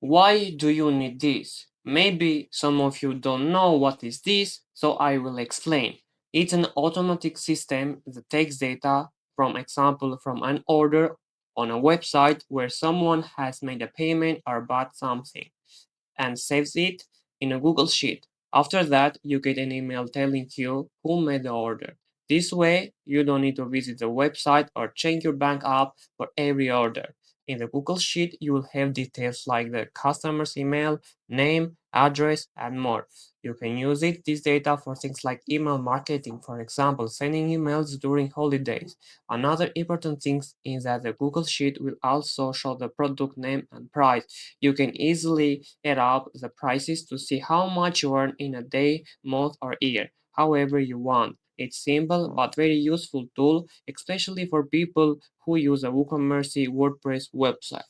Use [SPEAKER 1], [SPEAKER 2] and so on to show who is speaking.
[SPEAKER 1] Why do you need this? Maybe some of you don't know what is this, so I will explain. It's an automatic system that takes data, from example, from an order on a website where someone has made a payment or bought something, and saves it in a Google Sheet. After that, you get an email telling you who made the order. This way, you don't need to visit the website or change your bank app for every order. In the Google Sheet, you will have details like the customer's email, name, address, and more. You can use this data for things like email marketing, for example, sending emails during holidays. Another important thing is that the Google Sheet will also show the product name and price. You can easily add up the prices to see how much you earn in a day, month, or year, however you want. It's simple but very useful tool, especially for people who use a WooCommerce WordPress website.